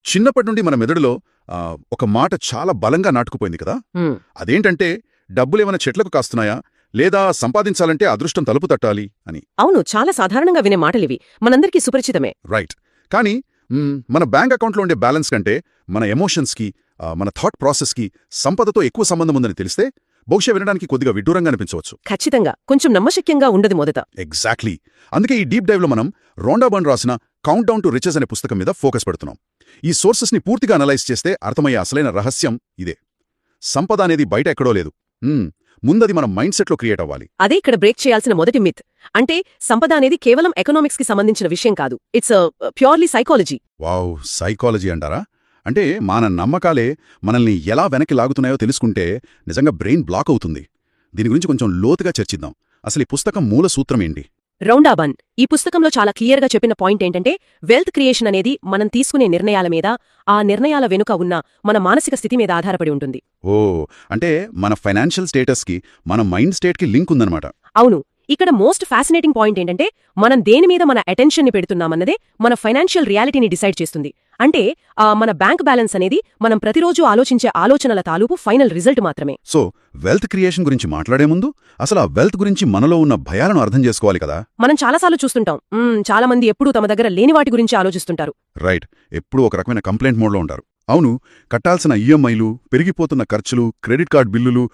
చిన్నప్పటి నుండి మన మెదడులో ఒక మాట చాలా బలంగా నాటుకుపోయింది కదా. హ్మ్. అదేంటంటే డబ్బులేమైనా చెట్లకు కాస్తున్నాయా లేదా సంపాదించాలంటే అదృష్టం తలుపు తట్టాలి అని. అవును, చాలా సాధారణంగా వినే మాటలివి, మనందరికీ సుపరిచితమే. రైట్. కానీ మన బ్యాంక్ అకౌంట్లో ఉండే బ్యాలెన్స్ కంటే మన ఎమోషన్స్కి, మన థాట్ ప్రాసెస్కి సంపదతో ఎక్కువ సంబంధం ఉందని తెలిస్తే బహుశా వినడానికి కొద్దిగా విడ్డూరంగా అనిపించవచ్చు. ఖచ్చితంగా కొంచెం నమ్మశక్యంగా ఉండదు మొదట. ఎగ్జాక్ట్లీ. అందుకే ఈ డీప్ డైవ్లో మనం రోండా బర్న్ రాసిన కౌంట్ డౌన్ టు రిచెస్ అనే పుస్తకం మీద ఫోకస్ పెడుతున్నాం. ఈ సోర్సెస్ని పూర్తిగా అనలైజ్ చేస్తే అర్థమయ్యే అసలైన రహస్యం ఇదే. సంపద అనేది బయట ఎక్కడో లేదు, ముందది మన మైండ్ సెట్లో క్రియేట్ అవ్వాలి. అదే ఇక్కడ బ్రేక్ చేయాల్సిన మొదటి మిత్. అంటే సంపద అనేది కేవలం ఎకనామిక్స్ కి సంబంధించిన విషయం కాదు, it's purely psychology. Wow, psychology అంటారా? అంటే మన నమ్మకాలే మనల్ని ఎలా వెనక్కి లాగుతున్నాయో తెలుసుకుంటే నిజంగా బ్రెయిన్ బ్లాక్ అవుతుంది. దీని గురించి కొంచెం లోతుగా చర్చిద్దాం. అసలు ఈ పుస్తకం మూల సూత్రం ఏంటి? రౌండా బర్న్ ఈ పుస్తకంలో చాలా క్లియర్గా చెప్పిన పాయింట్ ఏంటంటే, వెల్త్ క్రియేషన్ అనేది మనం తీసుకునే నిర్ణయాల మీద, ఆ నిర్ణయాల వెనుక ఉన్న మన మానసిక స్థితి మీద ఆధారపడి ఉంటుంది. ఓ, అంటే మన ఫైనాన్షియల్ స్టేటస్కి మన మైండ్ స్టేట్కి లింక్ ఉందన్నమాట. అవును. ఇక్కడ మోస్ట్ ఫ్యాసినేటింగ్ పాయింట్ ఏంటంటే, మనం దేని మీద మన అటెన్షన్ని పెడుతున్నామన్నదే మన ఫైనాన్షియల్ రియాలిటీని డిసైడ్ చేస్తుంది. అంటే మన బ్యాంక్ బ్యాలెన్స్ అనేది మనం ప్రతిరోజు ఆలోచించే ఆలోచనల తాలూకు ఫైనల్ రిజల్ట్ మాత్రమే. సో వెల్త్ క్రియేషన్ గురించి మాట్లాడే ముందు అసలు ఆ వెల్త్ గురించి మనలో ఉన్న భయాలను అర్థం చేసుకోవాలి కదా. మనం చాలాసార్లు చూస్తుంటాం, చాలా మంది ఎప్పుడూ తమ దగ్గర లేని వాటి గురించి ఆలోచిస్తుంటారు. రైట్. ఎప్పుడూ ఒక రకమైన కంప్లైంట్ మోడ్లో ఉంటారు. అవును, కట్టాల్సిన ఈఎంఐలు, పెరిగిపోతున్న ఖర్చులు, క్రెడిట్ కార్డ్ బిల్లులు,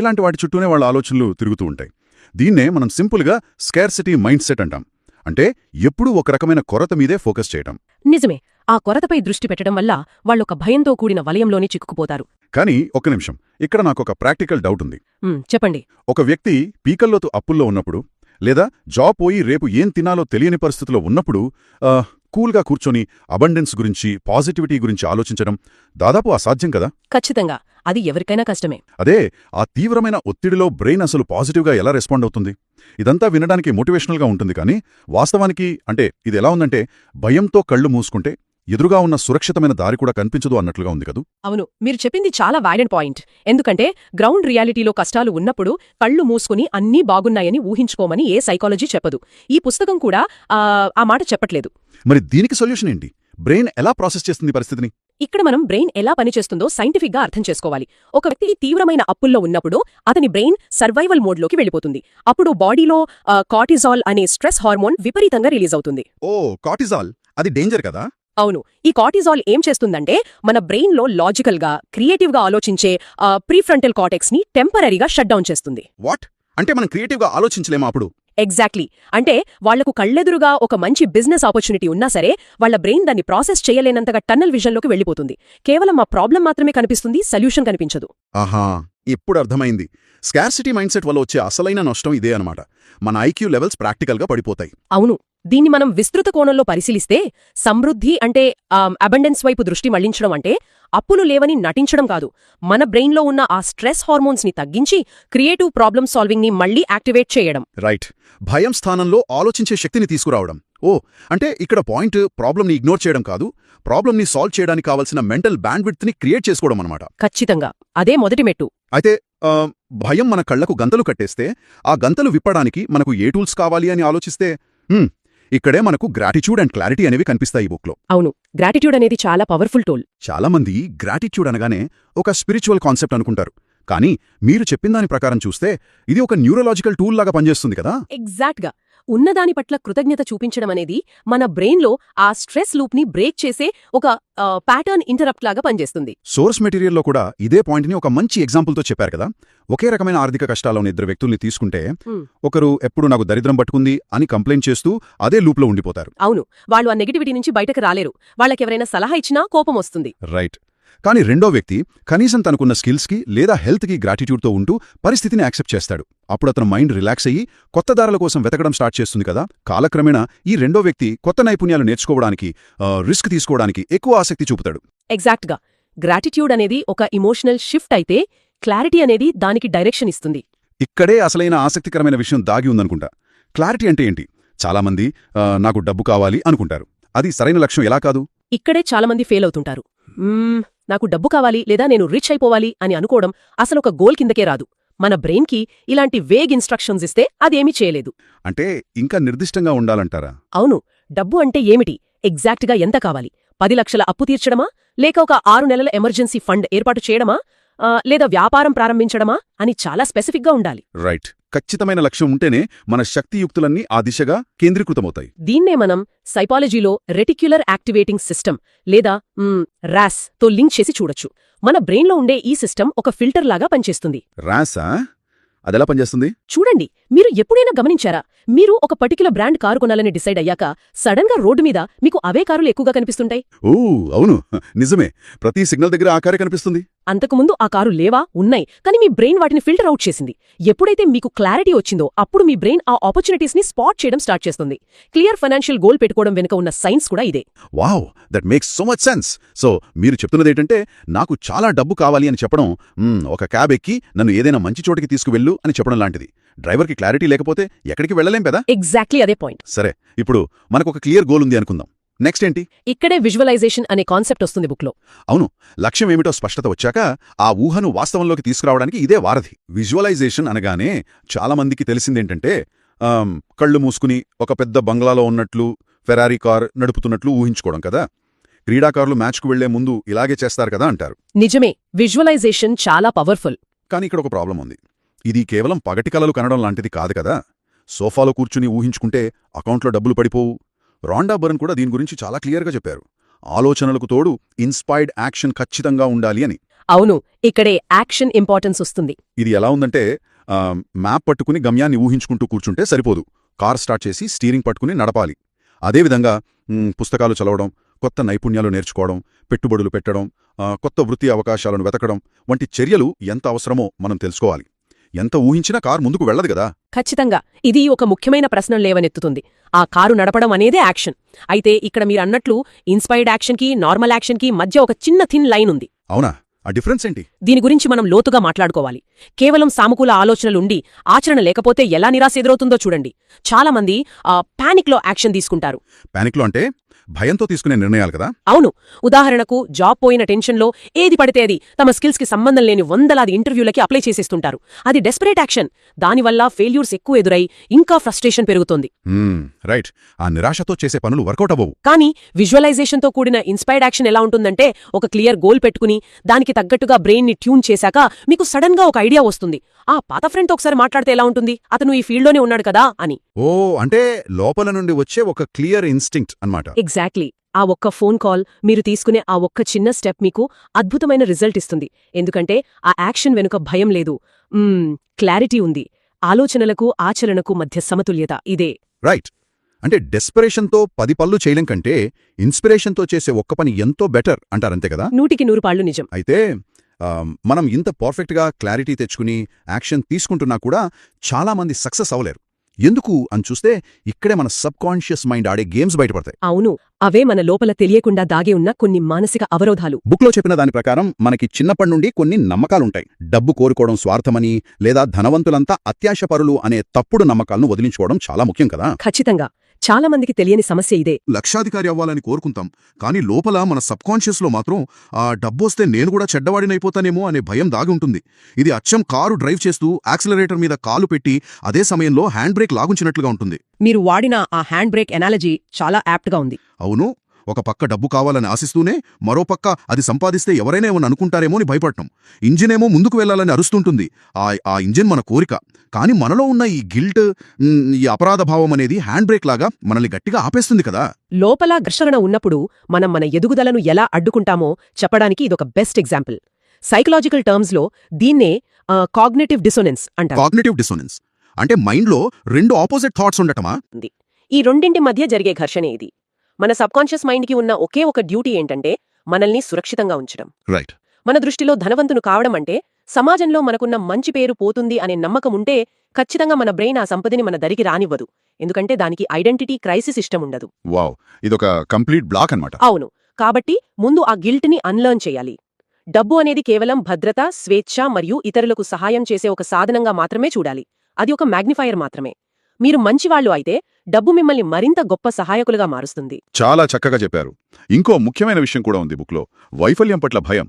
ఇలాంటి వాటి చుట్టూనే వాళ్ళ ఆలోచనలు తిరుగుతూ ఉంటాయి. దీన్నే మనం సింపుల్గా స్కేర్సిటీ మైండ్ సెట్ అంటాం. అంటే ఎప్పుడూ ఒక రకమైన కొరత మీదే ఫోకస్ చేయటం. నిజమే. ఆ కొరతపై దృష్టి పెట్టడం వల్ల వాళ్ళొక భయంతో కూడిన వలయంలోనే చిక్కుకుపోతారు. కానీ ఒక్క నిమిషం, ఇక్కడ నాకొక ప్రాక్టికల్ డౌట్ ఉంది. చెప్పండి. ఒక వ్యక్తి పీకల్లోతు అప్పుల్లో ఉన్నప్పుడు, లేదా జాబ్ పోయి రేపు ఏం తినాలో తెలియని పరిస్థితిలో ఉన్నప్పుడు కూల్గా కూర్చొని అబండెన్స్ గురించి, పాజిటివిటీ గురించి ఆలోచించడం దాదాపు అసాధ్యం కదా. ఖచ్చితంగా. అది ఎవరికైనా కష్టమే. అదే ఆ తీవ్రమైన ఒత్తిడిలో బ్రెయిన్ అసలు పాజిటివ్గా ఎలా రెస్పాండ్ అవుతుంది? ఇదంతా వినడానికి మోటివేషనల్గా ఉంటుంది, కానీ వాస్తవానికి అంటే ఇది ఎలా ఉందంటే, భయంతో కళ్ళు మూసుకుంటే ఎదురుగా ఉన్న సురక్షితమైన దారి కూడా కనిపించదు అన్నట్లుగా ఉంది కదూ. అవును, మీరు చెప్పింది చాలా వ్యాలిడ్ పాయింట్. ఎందుకంటే గ్రౌండ్ రియాలిటీలో కష్టాలు ఉన్నప్పుడు కళ్ళు మూసుకుని అన్నీ బాగున్నాయని ఊహించుకోమని ఏ సైకాలజీ చెప్పదు. ఈ పుస్తకం కూడా ఆ మాట చెప్పట్లేదు. మరి దీనికి సొల్యూషన్ ఏంటి? బ్రెయిన్ ఎలా ప్రాసెస్ చేస్తుంది పరిస్థితిని? ఇక్కడ మనం బ్రెయిన్ ఎలా పనిచేస్తుందో సైంటిఫిక్గా అర్థం చేసుకోవాలి. ఒక వ్యక్తి తీవ్రమైన అప్పుల్లో ఉన్నప్పుడు అతని బ్రెయిన్ సర్వైవల్ మోడ్లోకి వెళ్ళిపోతుంది. అప్పుడు బాడీలో కార్టిజాల్ అనే స్ట్రెస్ హార్మోన్ విపరీతంగా రిలీజ్ అవుతుంది. ఓ, కార్టిజాల్, అది డేంజర్ కదా. అవును. ఈ కార్టిజాల్ ఏం చేస్తుందంటే, మన బ్రెయిన్లో లాజికల్గా, క్రియేటివ్గా ఆలోచించే ప్రీఫ్రంటల్ కార్టెక్స్ ని టెంపరరీగా షట్ డౌన్ చేస్తుంది. వాట్? అంటే మనం క్రియేటివ్గా ఆలోచించలేమా అప్పుడు? ఎగ్జాక్ట్లీ. అంటే వాళ్లకు కళ్ళెదురుగా ఒక మంచి బిజినెస్ ఆపర్చునిటీ ఉన్నా సరే, వాళ్ల బ్రెయిన్ దాన్ని ప్రాసెస్ చేయలేనంతగా టన్నల్ విజన్లోకి వెళ్ళిపోతుంది. కేవలం ఆ ప్రాబ్లం మాత్రమే కనిపిస్తుంది, సొల్యూషన్ కనిపించదు. ఆహా, ఇప్పుడు అర్థమైంది. స్కార్సిటీ మైండ్ సెట్ వల్ల వచ్చే అసలైన నష్టం ఇదే అనమాట. మన ఐక్యూ లెవెల్స్ ప్రాక్టికల్గా పడిపోతాయి. అవును. దీన్ని మనం విస్తృత కోణంలో పరిశీలిస్తే, సమృద్ధి అంటే అబండెన్స్ వైపు దృష్టి మళ్లించడం అంటే అప్పులు లేవని నటించడం కాదు, మన బ్రెయిన్లో ఉన్న ఆ స్ట్రెస్ హార్మోన్స్ని తగ్గించి క్రియేటివ్ ప్రాబ్లమ్ సాల్వింగ్ని మళ్లీ యాక్టివేట్ చేయడం. రైట్. భయం స్థానంలో ఆలోచించే శక్తిని తీసుకురావడం. ఓ, అంటే ఇక్కడ పాయింట్ ప్రాబ్లంని ఇగ్నోర్ చేయడం కాదు, ప్రాబ్లంని సాల్వ్ చేయడానికి కావలసిన మెంటల్ బ్యాండ్విడ్త్ని క్రియేట్ చేసుకోవడం అనమాట. ఖచ్చితంగా అదే మొదటి మెట్టు. అయితే భయం మన కళ్లకు గంతలు కట్టేస్తే, ఆ గంతలు విప్పడానికి మనకు ఏ టూల్స్ కావాలి అని ఆలోచిస్తే ఇక్కడే మనకు గ్రాటిట్యూడ్ అండ్ క్లారిటీ అనేవి కనిపిస్తాయి ఈ బుక్లో. అవును, గ్రాటిట్యూడ్ అనేది చాలా పవర్ఫుల్ టూల్. చాలామంది గ్రాటిట్యూడ్ అనగానే ఒక స్పిరిచువల్ కాన్సెప్ట్ అనుకుంటారు, కానీ మీరు చెప్పిందాని ప్రకారం చూస్తే ఇది ఒక న్యూరలాజికల్ టూల్ లాగా పనిచేస్తుంది కదా. ఎగ్జాక్ట్గా. ఉన్నదాని పట్ల కృతజ్ఞత చూపించడం అనేది మన బ్రెయిన్లో ఆ స్ట్రెస్ లూప్ని బ్రేక్ చేసే ఒక ప్యాటర్న్ ఇంటరప్ట్ లాగా పనిచేస్తుంది. సోర్స్ మెటీరియల్లో కూడా ఇదే పాయింట్ని ఒక మంచి ఎగ్జాంపుల్తో చెప్పారు కదా. ఒకే రకమైన ఆర్థిక కష్టాల్లో ఉన్న ఇద్దరు వ్యక్తుల్ని తీసుకుంటే, ఒకరు ఎప్పుడు నాకు దరిద్రం పట్టుకుంది అని కంప్లైంట్ చేస్తూ అదే లూప్లో ఉండిపోతారు. అవును, వాళ్ళు ఆ నెగటివిటీ నుంచి బయటకు రాలేరు. వాళ్ళకెవరైనా సలహా ఇచ్చినా కోపం వస్తుంది. రైట్. కానీ రెండో వ్యక్తి కనీసం తనకున్న స్కిల్స్కి లేదా హెల్త్కి గ్రాటిట్యూడ్తో ఉంటూ పరిస్థితిని యాక్సెప్ట్ చేస్తాడు. అప్పుడు అతను మైండ్ రిలాక్స్ అయ్యి కొత్త దారుల కోసం వెతకడం స్టార్ట్ చేస్తుంది కదా. కాలక్రమేణా ఈ రెండో వ్యక్తి కొత్త నైపుణ్యాలు నేర్చుకోవడానికి, రిస్క్ తీసుకోవడానికి ఎక్కువ ఆసక్తి చూపుతాడు. ఎగ్జాక్ట్గా. గ్రాటిట్యూడ్ అనేది ఒక ఇమోషనల్ షిఫ్ట్ అయితే, క్లారిటీ అనేది దానికి డైరెక్షన్ ఇస్తుంది. ఇక్కడే అసలైన ఆసక్తికరమైన విషయం దాగి ఉందనుకుంటా. క్లారిటీ అంటే ఏంటి? చాలామంది నాకు డబ్బు కావాలి అనుకుంటారు. అది సరైన లక్ష్యం ఎలా కాదు? ఇక్కడే చాలామంది ఫెయిల్ అవుతుంటారు. నాకు డబ్బు కావాలి లేదా నేను రిచ్ అయిపోవాలి అని అనుకోవడం అసలు ఒక గోల్ కిందకే రాదు. మన బ్రెయిన్కి ఇలాంటి వేగ్ ఇన్స్ట్రక్షన్స్ ఇస్తే అదేమీ చేయలేదు. అంటే ఇంకా నిర్దిష్టంగా ఉండాలంటారా? అవును. డబ్బు అంటే ఏమిటి, ఎగ్జాక్ట్గా ఎంత కావాలి, 10 లక్షల అప్పు తీర్చడమా లేక ఒక 6 నెలల ఎమర్జెన్సీ ఫండ్ ఏర్పాటు చేయడమా లేదా వ్యాపారం ప్రారంభించడమా అని చాలా స్పెసిఫిక్గా ఉండాలి. రైట్. ఖచ్చితమైన లక్ష్యం ఉంటేనే మన శక్తియుక్తులన్నీ ఆ దిశగా కేంద్రీకృతమవుతాయి. దీన్నే మనం సైకాలజీలో రెటిక్యులర్ యాక్టివేటింగ్ సిస్టమ్ లేదా ర్యాస్ తో లింక్ చేసి చూడొచ్చు. మన బ్రెయిన్లో ఉండే ఈ సిస్టమ్ ఒక ఫిల్టర్ లాగా పనిచేస్తుంది. రాసా? అదెలా పనిచేస్తుంది? చూడండి, మీరు ఎప్పుడైనా గమనించారా, మీరు ఒక పర్టిక్యులర్ బ్రాండ్ కారు కొనాలని డిసైడ్ అయ్యాక సడన్ గా రోడ్డు మీద మీకు అవే కారులు ఎక్కువగా కనిపిస్తుంటాయి. ఓ అవును, నిజమే. ప్రతి సిగ్నల్ దగ్గర ఆ కారే కనిపిస్తుంది. అంతకుముందు ఆ కారు లేవా, ఉన్నాయి, కానీ మీ బ్రెయిన్ వాటిని ఫిల్టర్ అవుట్ చేసింది. ఎప్పుడైతే మీకు క్లారిటీ వచ్చిందో అప్పుడు మీ బ్రెయిన్ ఆ ఆపర్చునిటీస్ ని స్పాట్ చేయడం స్టార్ట్ చేస్తుంది. క్లియర్ ఫైనాన్షియల్ గోల్ పెట్టుకోవడం వెనుక ఉన్న సైన్స్ కూడా ఇదే. Wow, that makes so much sense. So మీరు చెప్తున్నదేంటంటే నాకు చాలా డబ్బు కావాలి అని చెప్పడం ఒక క్యాబ్ ఎక్కి నన్ను ఏదైనా మంచి చోటికి తీసుకువెళ్ళు అని చెప్పడం లాంటిది. డ్రైవర్కి క్లారిటీ లేకపోతే ఎక్కడికి వెళ్ళలేం కదా. ఎగ్జాక్ట్లీ అదే పాయింట్. సరే, ఇప్పుడు మనకొక క్లియర్ గోల్ ఉంది అనుకుందాం. నెక్స్ట్ ఏంటి? ఇక్కడే విజువలైజేషన్ అనే కాన్సెప్ట్ వస్తుంది బుక్లో. అవును, లక్ష్యం ఏమిటో స్పష్టత వచ్చాక ఆ ఊహను వాస్తవంలోకి తీసుకురావడానికి ఇదే వారధి. విజువలైజేషన్ అనగానే చాలామందికి తెలిసిందేంటంటే కళ్ళు మూసుకుని ఒక పెద్ద బంగ్లాలో ఉన్నట్లు, ఫెరారీ కార్ నడుపుతున్నట్లు ఊహించుకోవడం కదా. క్రీడాకారులు మ్యాచ్కు వెళ్లే ముందు ఇలాగే చేస్తారు కదా అంటారు. నిజమే, విజువలైజేషన్ చాలా పవర్ఫుల్. కానీ ఇక్కడ ఒక ప్రాబ్లం ఉంది. ఇది కేవలం పగటి కలలు కనడం లాంటిది కాదు కదా. సోఫాలో కూర్చుని ఊహించుకుంటే అకౌంట్లో డబ్బులు పడిపోవు. రాండా బరన్ కూడా దీని గురించి చాలా క్లియర్గా చెప్పారు. ఆలోచనలకు తోడు ఇన్స్పైర్డ్ యాక్షన్ ఖచ్చితంగా ఉండాలి అని. అవును, ఇక్కడే యాక్షన్ ఇంపార్టెన్స్ వస్తుంది. ఇది ఎలా ఉందంటే మ్యాప్ పట్టుకుని గమ్యాన్ని ఊహించుకుంటూ కూర్చుంటే సరిపోదు. కార్ స్టార్ట్ చేసి స్టీరింగ్ పట్టుకుని నడపాలి. అదేవిధంగా పుస్తకాలు చదవడం, కొత్త నైపుణ్యాలు నేర్చుకోవడం, పెట్టుబడులు పెట్టడం, కొత్త వృత్తి అవకాశాలను వెతకడం వంటి చర్యలు ఎంత అవసరమో మనం తెలుసుకోవాలి. ఎంత ఊహించినా కారు ముందుకు వెళ్లదు కదా. ఖచ్చితంగా ఇది ఒక ముఖ్యమైన ప్రశ్న లేవనెత్తుతుంది. ఆ కారు నడపడం అనేదే యాక్షన్. అయితే ఇక్కడ మీరన్నట్లు ఇన్స్పైర్డ్ యాక్షన్కి నార్మల్ యాక్షన్కి మధ్య ఒక చిన్న థిన్ లైన్ ఉంది. అవునా? ఆ డిఫరెన్స్ ఏంటి? దీని గురించి మనం లోతుగా మాట్లాడుకోవాలి. కేవలం సానుకూల ఆలోచనలుండి ఆచరణ లేకపోతే ఎలా నిరాశ ఎదురవుతుందో చూడండి. చాలామంది పానిక్లో యాక్షన్ తీసుకుంటారు. పానిక్లో అంటే భయంతో తీసుకునే నిర్ణయాలు కదా. అవును, ఉదాహరణకు జాబ్ పోయిన టెన్షన్లో ఏది పడితే అది తమ స్కిల్స్కి సంబంధం లేని వందలాది ఇంటర్వ్యూలకి అప్లై చేసేస్తుంటారు. అది డెస్పరేట్ యాక్షన్. దానివల్ల ఫెయిల్యూర్స్ ఎక్కువ ఎదురై ఇంకా ఫ్రస్ట్రేషన్ పెరుగుతుంది. రైట్. ఆ నిరాశతో చేసే పనులు వర్కౌట్ అవ్వవు. కానీ విజువలైజేషన్తో కూడిన ఇన్స్పైర్డ్ యాక్షన్ ఎలా ఉంటుందంటే ఒక క్లియర్ గోల్ పెట్టుకుని దానికి తగ్గట్టుగా బ్రెయిన్ని ట్యూన్ చేశాక మీకు సడన్ గా ఒక ఐడియా వస్తుంది. ఆ పాత ఫ్రెండ్తో ఒకసారి మాట్లాడితే ఎలా ఉంటుంది, అతను ఈ ఫీల్డ్లోనే ఉన్నాడు కదా అని. ఓ, అంటే లోపల నుండి వచ్చే ఒక క్లియర్ ఇన్స్టింక్ట్ అన్నమాట. ఎగ్జాక్ట్లీ. ఆ ఒక్క ఫోన్ కాల్, మీరు తీసుకునే ఆ ఒక్క చిన్న స్టెప్ మీకు అద్భుతమైన రిజల్ట్ ఇస్తుంది. ఎందుకంటే ఆ యాక్షన్ వెనుక భయం లేదు, క్లారిటీ ఉంది. ఆలోచనలకు ఆచరణకు మధ్య సమతుల్యత ఇదే. రైట్. అంటే డెస్పరేషన్తో 10 పనులు చేయలేం కంటే ఇన్స్పిరేషన్తో చేసే ఒక్క పని ఎంతో బెటర్ అంటారంతే కదా. 100కి 100 పాళ్ళు నిజం. అయితే మనం ఇంత పర్ఫెక్ట్గా క్లారిటీ తెచ్చుకుని యాక్షన్ తీసుకుంటున్నా కూడా చాలామంది సక్సెస్ అవ్వలేరు. ఎందుకు అని చూస్తే ఇక్కడే మన సబ్ కాన్షియస్ మైండ్ ఆడే గేమ్స్ బయటపడతాయి. అవును, అవే మన లోపల తెలియకుండా దాగే ఉన్న కొన్ని మానసిక అవరోధాలు. బుక్లో చెప్పిన దాని ప్రకారం మనకి చిన్నప్పటి నుండి కొన్ని నమ్మకాలుంటాయి. డబ్బు కోరుకోవడం స్వార్థమని, లేదా ధనవంతులంతా అత్యాశపరులు అనే తప్పుడు నమ్మకాలను వదిలించుకోవడం చాలా ముఖ్యం కదా. ఖచ్చితంగా. చాలా మందికి తెలియని సమస్య ఇదే. లక్షాధికారి అవ్వాలని కోరుకుంటాం, కానీ లోపల మన సబ్కాన్షియస్లో మాత్రం ఆ డబ్బొస్తే నేను కూడా చెడ్డవాడినైపోతానేమో అనే భయం దాగి ఉంటుంది. ఇది అచ్చం కారు డ్రైవ్ చేస్తూ యాక్సిలరేటర్ మీద కాలు పెట్టి అదే సమయంలో హ్యాండ్ బ్రేక్ లాగుంచినట్లుగా ఉంటుంది. మీరు వాడిన ఆ హ్యాండ్ బ్రేక్ ఎనాలజీ చాలా యాప్ట్గా ఉంది. అవును, ఒక పక్క డబ్బు కావాలని ఆశిస్తూనే మరో పక్క అది సంపాదిస్తే ఎవరైనా ఏమని అనుకుంటారేమో అని భయపడటం. ఇంజినేమో ముందుకు వెళ్లాలని అరుస్తుంటుంది. ఆ ఇంజిన్ మన కోరిక, కానీ మనలో ఉన్న ఈ గిల్ట్, ఈ అపరాధ భావం అనేది హ్యాండ్ బ్రేక్ లాగా మనల్ని గట్టిగా ఆపేస్తుంది కదా. లోపల ఘర్షణ ఉన్నప్పుడు మనం మన ఎదుగుదలను ఎలా అడ్డుకుంటామో చెప్పడానికి ఇదొక బెస్ట్ ఎగ్జాంపుల్. సైకలాజికల్ టర్మ్స్లో దీన్నే కాగ్నిటివ్ డిసోనెన్స్ అంటారు. కాగ్నిటివ్ డిసోనెన్స్ అంటే మైండ్లో 2 ఆపోజిట్ థాట్స్ ఉండటమా? ఈ రెండింటి మధ్య జరిగే ఘర్షణే ఇది. మన సబ్కాన్షియస్ మైండ్కి ఉన్న ఒకే ఒక డ్యూటీ ఏంటంటే మనల్ని సురక్షితంగా ఉంచడం. రైట్. మన దృష్టిలో ధనవంతును కావడం అంటే సమాజంలో మనకున్న మంచి పేరు పోతుంది అనే నమ్మకం ఉంటే ఖచ్చితంగా మన బ్రెయిన్ ఆ సంపదని మన దరికి రానివ్వదు. ఎందుకంటే దానికి ఐడెంటిటీ క్రైసిస్ ఇష్టం ఉండదు. వావ్, ఇదొక కంప్లీట్ బ్లాక్ అన్నమాట. అవును, కాబట్టి ముందు ఆ గిల్ట్ని అన్లర్న్ చేయాలి. డబ్బు అనేది కేవలం భద్రత, స్వేచ్ఛ మరియు ఇతరులకు సహాయం చేసే ఒక సాధనంగా మాత్రమే చూడాలి. అది ఒక మ్యాగ్నిఫైయర్ మాత్రమే. మీరు మంచివాళ్లు అయితే డబ్బు మిమ్మల్ని మరింత గొప్ప సహాయకులుగా మారుస్తుంది. చాలా చక్కగా చెప్పారు. ఇంకో ముఖ్యమైన విషయం కూడా ఉంది బుక్లో. వైఫల్యం పట్ల భయం.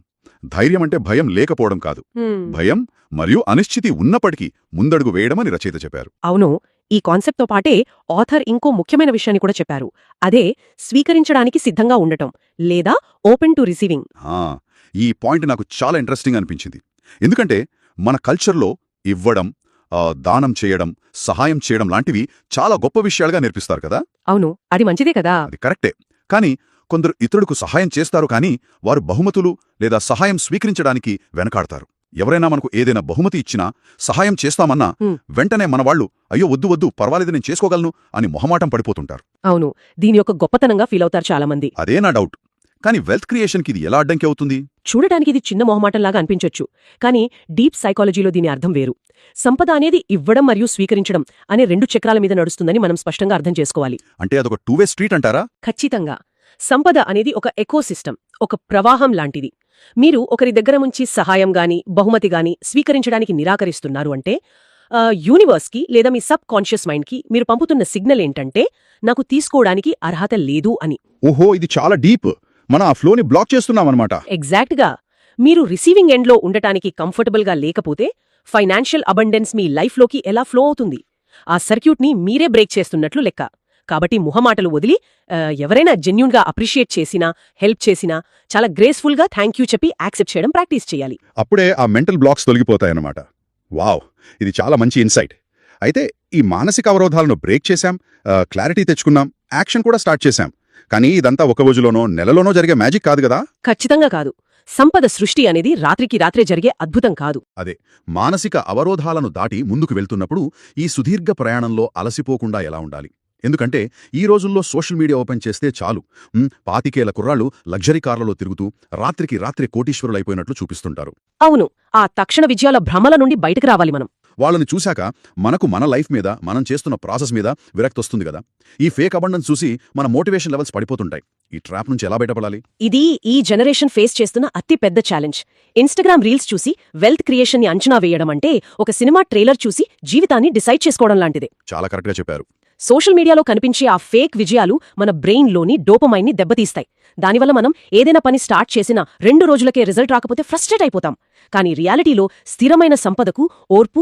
ధైర్యం అంటే భయం లేకపోవడం కాదు, భయం మరియు అనిశ్చితి ఉన్నప్పటికీ ముందడుగు వేయడమని రచయిత చెప్పారు. అవును, ఈ కాన్సెప్ట్తో పాటే ఆథర్ ఇంకో ముఖ్యమైన విషయాన్ని కూడా చెప్పారు. అదే స్వీకరించడానికి సిద్ధంగా ఉండటం లేదా ఓపెన్ టు రిసీవింగ్. ఈ పాయింట్ నాకు చాలా ఇంట్రెస్టింగ్ అనిపించింది. ఎందుకంటే మన కల్చర్లో ఇవ్వడం, దానం చేయడం, సహాయం చేయడం లాంటివి చాలా గొప్ప విషయాలుగా నేర్పిస్తారు కదా. అవును, అది మంచిదే కదా. అది కరెక్టే. కానీ కొందరు ఇతరులకు సహాయం చేస్తారు కానీ వారు బహుమతులు లేదా సహాయం స్వీకరించడానికి వెనకాడతారు. ఎవరైనా మనకు ఏదైనా బహుమతి ఇచ్చినా, సహాయం చేస్తామన్నా వెంటనే మనవాళ్లు అయ్యో వద్దు వద్దు పర్వాలేదు నేను చేసుకోగలను అని మొహమాటం పడిపోతుంటారు. అవును, దీని యొక్క గొప్పతనంగా ఫీల్ అవుతారు చాలామంది. అదే నా డౌట్. కానీ వెల్త్ క్రియేషన్కి ఇది ఎలా అడ్డంకి అవుతుంది? చూడటానికి ఇది చిన్న మొహమాటంలాగా అనిపించొచ్చు, కానీ డీప్ సైకాలజీలో దీని అర్థం వేరు. సంపద అనేది ఇవ్వడం మరియు స్వీకరించడం అనే 2 చక్రాల మీద నడుస్తుందని మనం స్పష్టంగా అర్థం చేసుకోవాలి. అంటే అదొక 2-వే స్ట్రీట్ అంటారా? ఖచ్చితంగా. సంపద అనేది ఒక ఎకోసిస్టమ్, ఒక ప్రవాహం లాంటిది. మీరు ఒకరి దగ్గర నుంచి సహాయం గాని, బహుమతి గాని స్వీకరించడానికి నిరాకరిస్తున్నారు అంటే యూనివర్స్కి లేదా మీ సబ్ కాన్షియస్ మైండ్కి మీరు పంపుతున్న సిగ్నల్ ఏంటంటే నాకు తీసుకోవడానికి అర్హత లేదు అని. ఓహో, ఇది చాలా డీప్. మనం ఆ ఫ్లోని బ్లాక్ చేస్తున్నామన్నమాట. ఎగ్జాక్ట్గా. మీరు రిసీవింగ్ ఎండ్లో ఉండటానికి కంఫర్టబుల్గా లేకపోతే ఫైనాన్షియల్ అబండెన్స్ మీ లైఫ్లోకి ఎలా ఫ్లో అవుతుంది? ఆ సర్క్యూట్ని మీరే బ్రేక్ చేస్తున్నట్లు లెక్క. కాబట్టి మొహమాటలు వదిలి ఎవరైనా జెన్యూన్గా అప్రిషియేట్ చేసినా, హెల్ప్ చేసినా చాలా గ్రేస్ఫుల్గా థ్యాంక్ యూ చెప్పి యాక్సెప్ట్ చేయడం ప్రాక్టీస్ చేయాలి. అప్పుడే ఆ మెంటల్ బ్లాక్స్ తొలగిపోతాయన్నమాట. వావ్, ఇది చాలా మంచి ఇన్సైట్. అయితే ఈ మానసిక అవరోధాలను బ్రేక్ చేశాం, క్లారిటీ తెచ్చుకున్నాం, యాక్షన్ కూడా స్టార్ట్ చేశాం. కానీ ఇదంతా ఒక రోజులోనో నెలలోనో జరిగే మ్యాజిక్ కాదు కదా. ఖచ్చితంగా కాదు. సంపద సృష్టి అనేది రాత్రికి రాత్రే జరిగే అద్భుతం కాదు. అదే, మానసిక అవరోధాలను దాటి ముందుకు వెళ్తున్నప్పుడు ఈ సుదీర్ఘ ప్రయాణంలో అలసిపోకుండా ఎలా ఉండాలి? ఎందుకంటే ఈ రోజుల్లో సోషల్ మీడియా ఓపెన్ చేస్తే చాలు 25 కుర్రాళ్ళు లగ్జరీ కార్లలో తిరుగుతూ రాత్రికి రాత్రే కోటీశ్వరులైపోయినట్లు చూపిస్తుంటారు. అవును, ఆ తక్షణ విజయాల భ్రమల నుండి బయటకు రావాలి మనం. వాళ్ళని చూశాక మనకు మన లైఫ్ మీద, మనం చేస్తున్న ప్రాసెస్ మీద విరక్తి వస్తుంది కదా. ఈ ఫేక్ అబండెన్స్ చూసి మన మోటివేషన్ లెవెల్స్ పడిపోతుంటాయి. ఈ ట్రాప్ నుంచి ఎలా బయటపడాలి? ఇది ఈ జనరేషన్ ఫేస్ చేస్తున్న అతి పెద్ద ఛాలెంజ్. ఇన్స్టాగ్రామ్ రీల్స్ చూసి వెల్త్ క్రియేషన్ ని అంచనా వేయడం అంటే ఒక సినిమా ట్రైలర్ చూసి జీవితాన్ని డిసైడ్ చేసుకోవడం లాంటిదే. చాలా కరెక్ట్గా చెప్పారు. సోషల్ మీడియాలో కనిపించే ఆ ఫేక్ విజయాలు మన బ్రెయిన్లోని డోపమైన్ని దెబ్బతీస్తాయి. దానివల్ల మనం ఏదైనా పని స్టార్ట్ చేసినా 2 రోజులకే రిజల్ట్ రాకపోతే ఫ్రస్ట్రేట్ అయిపోతాం. కానీ రియాలిటీలో స్థిరమైన సంపదకు ఓర్పు,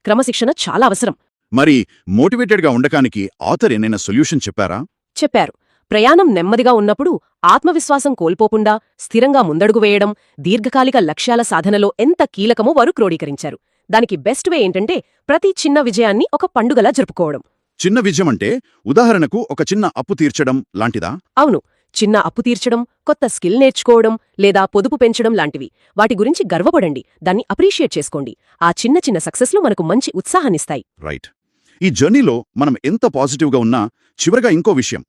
క్రమశిక్షణ చాలా అవసరం. మరి మోటివేటెడ్గా ఉండటానికి ఆథర్ ఏదైనా సొల్యూషన్ చెప్పారా? చెప్పారు. ప్రయాణం నెమ్మదిగా ఉన్నప్పుడు ఆత్మవిశ్వాసం కోల్పోకుండా స్థిరంగా ముందడుగు వేయడం దీర్ఘకాలిక లక్ష్యాల సాధనలో ఎంత కీలకమో వారు క్రోడీకరించారు. దానికి బెస్ట్ వే ఏంటంటే ప్రతి చిన్న విజయాన్ని ఒక పండుగలా జరుపుకోవడం. చిన్న విజయం అంటే ఉదాహరణకు ఒక చిన్న అప్పు తీర్చడం లాంటిదా? అవును, చిన్న అప్పు తీర్చడం, కొత్త స్కిల్ నేర్చుకోవడం లేదా పొదుపు పెంచడం లాంటివి. వాటి గురించి గర్వపడండి, దాన్ని అప్రిషియేట్ చేసుకోండి. ఆ చిన్న చిన్న సక్సెస్లు మనకు మంచి ఉత్సాహాన్నిస్తాయి. రైట్. ఈ జర్నీలో మనం ఎంత పాజిటివ్గా ఉన్నా చివరగా ఇంకో విషయం,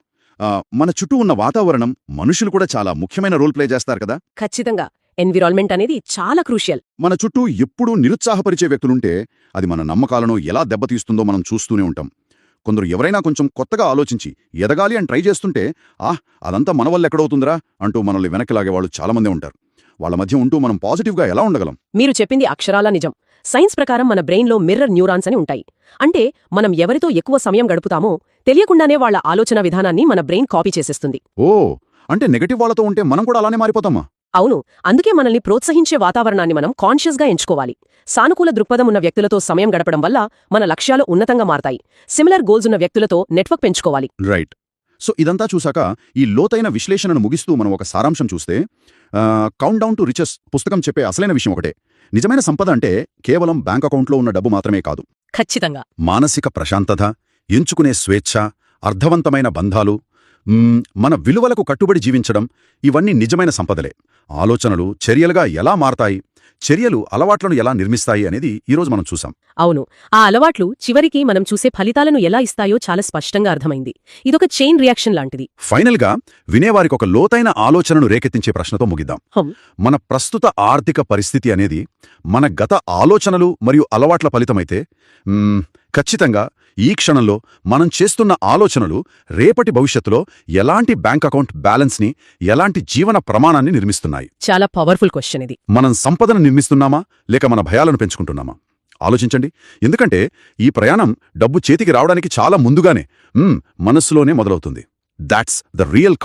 మన చుట్టూ ఉన్న వాతావరణం, మనుషులు కూడా చాలా ముఖ్యమైన రోల్ ప్లే చేస్తారు కదా. ఖచ్చితంగా. ఎన్విరాన్మెంట్ అనేది చాలా క్రూషియల్. మన చుట్టూ ఎప్పుడూ నిరుత్సాహపరిచే వ్యక్తులుంటే అది మన నమ్మకాలను ఎలా దెబ్బతీస్తుందో మనం చూస్తూనే ఉంటాం. కొందరు ఎవరైనా కొంచెం కొత్తగా ఆలోచించి ఎదగాలి అని ట్రై చేస్తుంటే అదంతా మన వల్ల ఎక్కడవుతుందిరా అంటూ మనల్ని వెనక్కి లాగేవాళ్ళు చాలామందే ఉంటారు. వాళ్ళ మధ్య ఉంటూ మనం పాజిటివ్గా ఎలా ఉండగలం? మీరు చెప్పింది అక్షరాలా నిజం. సైన్స్ ప్రకారం మన బ్రెయిన్లో మిర్రర్ న్యూరాన్స్ అని ఉంటాయి. అంటే మనం ఎవరితో ఎక్కువ సమయం గడుపుతామో తెలియకుండానే వాళ్ల ఆలోచన విధానాన్ని మన బ్రెయిన్ కాపీ చేసేస్తుంది. ఓ, అంటే నెగటివ్ వాళ్ళతో ఉంటే మనం కూడా అలానే మారిపోతామా? అవును, అందుకే మనల్ని ప్రోత్సహించే వాతావరణాన్ని మనం కాన్షియస్గా ఎంచుకోవాలి. సానుకూల దృక్పథం ఉన్న వ్యక్తులతో సమయం గడపడం వల్ల మన లక్ష్యాలు ఉన్నతంగా మారతాయి. సిమిలర్ గోల్స్ ఉన్న వ్యక్తులతో నెట్వర్క్ పెంచుకోవాలి. రైట్. సో ఇదంతా చూశాక ఈ లోతైన విశ్లేషణను ముగిస్తూ మనం ఒక సారాంశం చూస్తే కౌంట్ డౌన్ టు రిచెస్ పుస్తకం చెప్పే అసలైన విషయం ఒకటే, నిజమైన సంపద అంటే కేవలం బ్యాంక్ అకౌంట్లో ఉన్న డబ్బు మాత్రమే కాదు. ఖచ్చితంగా. మానసిక ప్రశాంతత, ఎంచుకునే స్వేచ్ఛ, అర్థవంతమైన బంధాలు, మన విలువలకు కట్టుబడి జీవించడం, ఇవన్నీ నిజమైన సంపదలే. ఆలోచనలు చర్యలుగా ఎలా మారతాయి, చర్యలు అలవాట్లను ఎలా నిర్మిస్తాయి అనేది ఈరోజు మనం చూసాం. అవును, ఆ అలవాట్లు చివరికి మనం చూసే ఫలితాలను ఎలా ఇస్తాయో చాలా స్పష్టంగా అర్థమైంది. ఇదొక చైన్ రియాక్షన్ లాంటిది. ఫైనల్గా వినేవారికి ఒక లోతైన ఆలోచనను రేకెత్తించే ప్రశ్నతో ముగిద్దాం. మన ప్రస్తుత ఆర్థిక పరిస్థితి అనేది మన గత ఆలోచనలు మరియు అలవాట్ల ఫలితమైతే ఖచ్చితంగా ఈ క్షణంలో మనం చేస్తున్న ఆలోచనలు రేపటి భవిష్యత్తులో ఎలాంటి బ్యాంక్ అకౌంట్ బ్యాలెన్స్ని, ఎలాంటి జీవన ప్రమాణాన్ని నిర్మిస్తున్నాయి? చాలా పవర్ఫుల్ క్వశ్చన్ ఇది. మనం సంపదను నిర్మిస్తున్నామా లేక మన భయాలను పెంచుకుంటున్నామా? ఆలోచించండి. ఎందుకంటే ఈ ప్రయాణం డబ్బు చేతికి రావడానికి చాలా ముందుగానే మనస్సులోనే మొదలవుతుంది. That's the real